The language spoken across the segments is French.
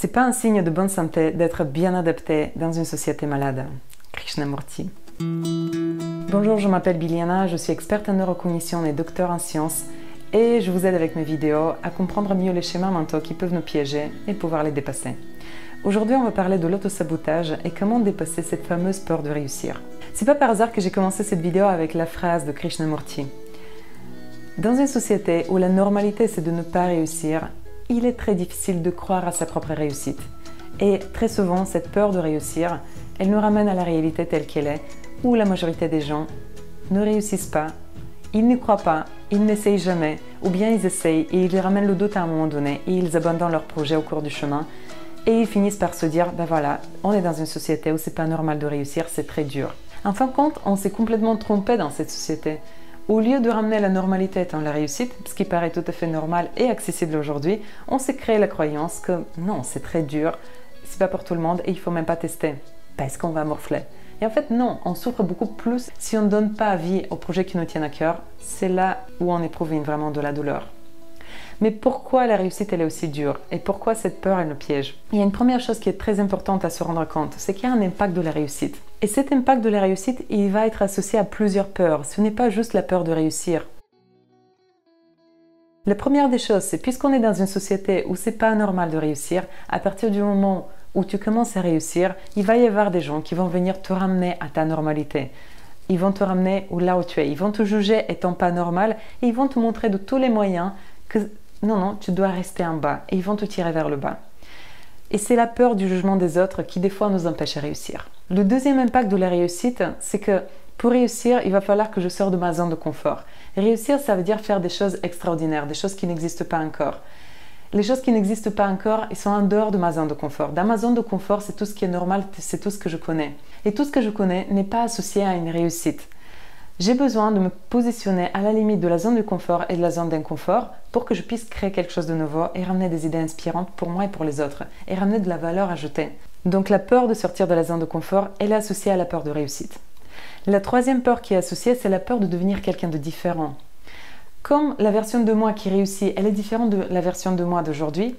C'est pas un signe de bonne santé d'être bien adapté dans une société malade. Krishnamurti. Bonjour, je m'appelle Biliana, je suis experte en neurocognition et docteur en sciences et je vous aide avec mes vidéos à comprendre mieux les schémas mentaux qui peuvent nous piéger et pouvoir les dépasser. Aujourd'hui, on va parler de l'autosabotage et comment dépasser cette fameuse peur de réussir. C'est pas par hasard que j'ai commencé cette vidéo avec la phrase de Krishnamurti. Dans une société où la normalité c'est de ne pas réussir, il est très difficile de croire à sa propre réussite. Et très souvent, cette peur de réussir, elle nous ramène à la réalité telle qu'elle est, où la majorité des gens ne réussissent pas, ils n'y croient pas, ils n'essayent jamais, ou bien ils essayent et ils ramènent le doute à un moment donné et ils abandonnent leur projet au cours du chemin et ils finissent par se dire, ben voilà, on est dans une société où c'est pas normal de réussir, c'est très dur. En fin de compte, on s'est complètement trompé dans cette société. Au lieu de ramener la normalité dans la réussite, ce qui paraît tout à fait normal et accessible aujourd'hui, on s'est créé la croyance que non, c'est très dur, c'est pas pour tout le monde et il faut même pas tester, parce qu'on va morfler. Et en fait non, on souffre beaucoup plus si on ne donne pas vie aux projets qui nous tiennent à cœur, c'est là où on éprouve vraiment de la douleur. Mais pourquoi la réussite elle est aussi dure et pourquoi cette peur elle nous piège? Il y a une première chose qui est très importante à se rendre compte, c'est qu'il y a un impact de la réussite. Et cet impact de la réussite, il va être associé à plusieurs peurs. Ce n'est pas juste la peur de réussir. La première des choses, c'est puisqu'on est dans une société où c'est pas normal de réussir, à partir du moment où tu commences à réussir, il va y avoir des gens qui vont venir te ramener à ta normalité. Ils vont te ramener là où tu es. Ils vont te juger étant pas normal et ils vont te montrer de tous les moyens que non, tu dois rester en bas. Et ils vont te tirer vers le bas. Et c'est la peur du jugement des autres qui des fois nous empêche de réussir. Le deuxième impact de la réussite, c'est que pour réussir, il va falloir que je sorte de ma zone de confort. Réussir, ça veut dire faire des choses extraordinaires, des choses qui n'existent pas encore. Les choses qui n'existent pas encore, elles sont en dehors de ma zone de confort. Dans ma zone de confort, c'est tout ce qui est normal, c'est tout ce que je connais. Et tout ce que je connais n'est pas associé à une réussite. J'ai besoin de me positionner à la limite de la zone de confort et de la zone d'inconfort pour que je puisse créer quelque chose de nouveau et ramener des idées inspirantes pour moi et pour les autres et ramener de la valeur ajoutée. Donc la peur de sortir de la zone de confort, elle est associée à la peur de réussite. La troisième peur qui est associée, c'est la peur de devenir quelqu'un de différent. Comme la version de moi qui réussit, elle est différente de la version de moi d'aujourd'hui,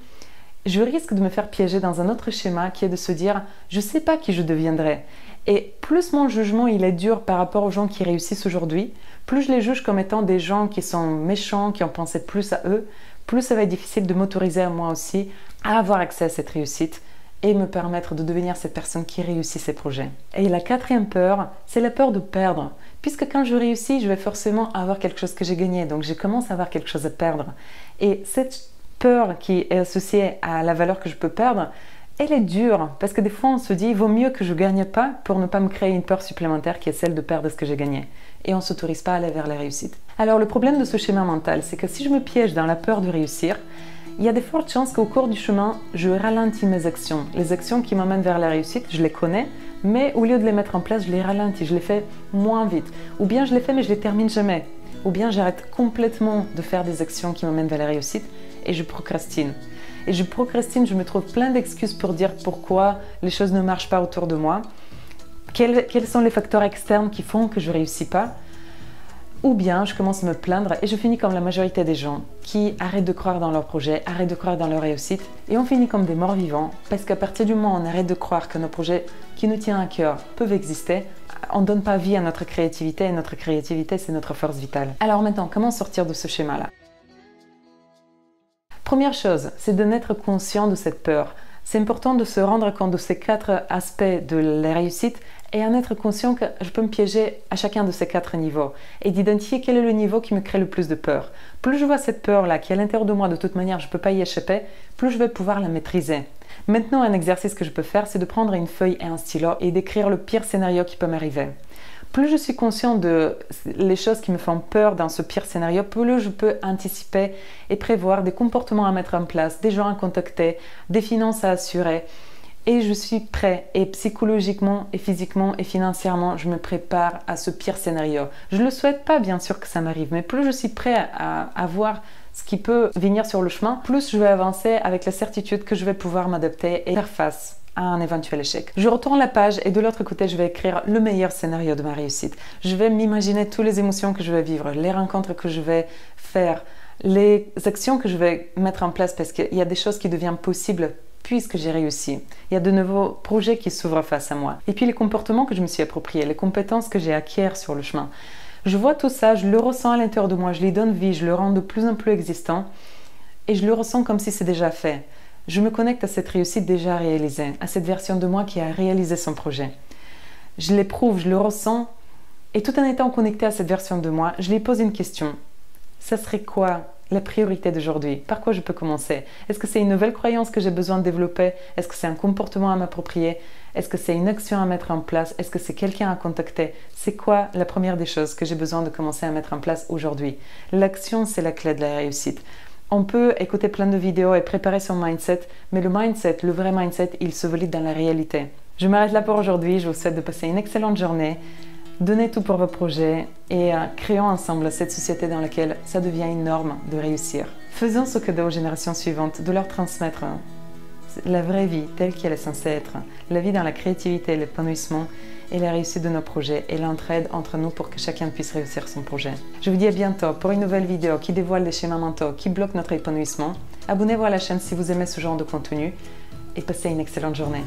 je risque de me faire piéger dans un autre schéma qui est de se dire « je ne sais pas qui je deviendrai ». Et plus mon jugement il est dur par rapport aux gens qui réussissent aujourd'hui, plus je les juge comme étant des gens qui sont méchants, qui ont pensé plus à eux, plus ça va être difficile de m'autoriser à moi aussi à avoir accès à cette réussite et me permettre de devenir cette personne qui réussit ses projets. Et la quatrième peur, c'est la peur de perdre. Puisque quand je réussis, je vais forcément avoir quelque chose que j'ai gagné, donc je commence à avoir quelque chose à perdre. Et cette peur qui est associée à la valeur que je peux perdre, elle est dure, parce que des fois on se dit il vaut mieux que je ne gagne pas pour ne pas me créer une peur supplémentaire qui est celle de perdre ce que j'ai gagné. Et on ne s'autorise pas à aller vers la réussite. Alors le problème de ce schéma mental, c'est que si je me piège dans la peur de réussir, il y a de fortes chances qu'au cours du chemin, je ralentis mes actions. Les actions qui m'amènent vers la réussite, je les connais, mais au lieu de les mettre en place, je les ralentis, je les fais moins vite. Ou bien je les fais mais je les termine jamais. Ou bien j'arrête complètement de faire des actions qui m'amènent vers la réussite et je procrastine. Et je procrastine, je me trouve plein d'excuses pour dire pourquoi les choses ne marchent pas autour de moi. Quels sont les facteurs externes qui font que je ne réussis pas? Ou bien je commence à me plaindre et je finis comme la majorité des gens qui arrêtent de croire dans leur projet, arrêtent de croire dans leur réussite et on finit comme des morts vivants parce qu'à partir du moment où on arrête de croire que nos projets qui nous tiennent à cœur peuvent exister, on ne donne pas vie à notre créativité et notre créativité c'est notre force vitale. Alors maintenant, comment sortir de ce schéma-là? Première chose, c'est de n'être conscient de cette peur. C'est important de se rendre compte de ces 4 aspects de la réussite et en être conscient que je peux me piéger à chacun de ces 4 niveaux et d'identifier quel est le niveau qui me crée le plus de peur. Plus je vois cette peur-là qui est à l'intérieur de moi, de toute manière je ne peux pas y échapper, plus je vais pouvoir la maîtriser. Maintenant, un exercice que je peux faire, c'est de prendre une feuille et un stylo et d'écrire le pire scénario qui peut m'arriver. Plus je suis conscient de les choses qui me font peur dans ce pire scénario, plus je peux anticiper et prévoir des comportements à mettre en place, des gens à contacter, des finances à assurer. Et je suis prêt et psychologiquement et physiquement et financièrement, je me prépare à ce pire scénario. Je ne le souhaite pas bien sûr que ça m'arrive, mais plus je suis prêt à voir ce qui peut venir sur le chemin, plus je vais avancer avec la certitude que je vais pouvoir m'adapter et faire face à un éventuel échec. Je retourne la page et de l'autre côté, je vais écrire le meilleur scénario de ma réussite. Je vais m'imaginer toutes les émotions que je vais vivre, les rencontres que je vais faire, les actions que je vais mettre en place parce qu'il y a des choses qui deviennent possibles puisque j'ai réussi. Il y a de nouveaux projets qui s'ouvrent face à moi. Et puis les comportements que je me suis appropriés, les compétences que j'ai acquises sur le chemin. Je vois tout ça, je le ressens à l'intérieur de moi, je lui donne vie, je le rends de plus en plus existant et je le ressens comme si c'est déjà fait. Je me connecte à cette réussite déjà réalisée, à cette version de moi qui a réalisé son projet. Je l'éprouve, je le ressens et tout en étant connecté à cette version de moi, je lui pose une question. Ça serait quoi la priorité d'aujourd'hui? Par quoi je peux commencer? Est-ce que c'est une nouvelle croyance que j'ai besoin de développer? Est-ce que c'est un comportement à m'approprier? Est-ce que c'est une action à mettre en place? Est-ce que c'est quelqu'un à contacter? C'est quoi la première des choses que j'ai besoin de commencer à mettre en place aujourd'hui? L'action, c'est la clé de la réussite. On peut écouter plein de vidéos et préparer son mindset, mais le mindset, le vrai mindset, il se valide dans la réalité. Je m'arrête là pour aujourd'hui. Je vous souhaite de passer une excellente journée. Donnez tout pour vos projets et créons ensemble cette société dans laquelle ça devient une norme de réussir. Faisons ce cadeau aux générations suivantes, de leur transmettre la vraie vie telle qu'elle est censée être, la vie dans la créativité, l'épanouissement et la réussite de nos projets et l'entraide entre nous pour que chacun puisse réussir son projet. Je vous dis à bientôt pour une nouvelle vidéo qui dévoile les schémas mentaux qui bloquent notre épanouissement. Abonnez-vous à la chaîne si vous aimez ce genre de contenu et passez une excellente journée.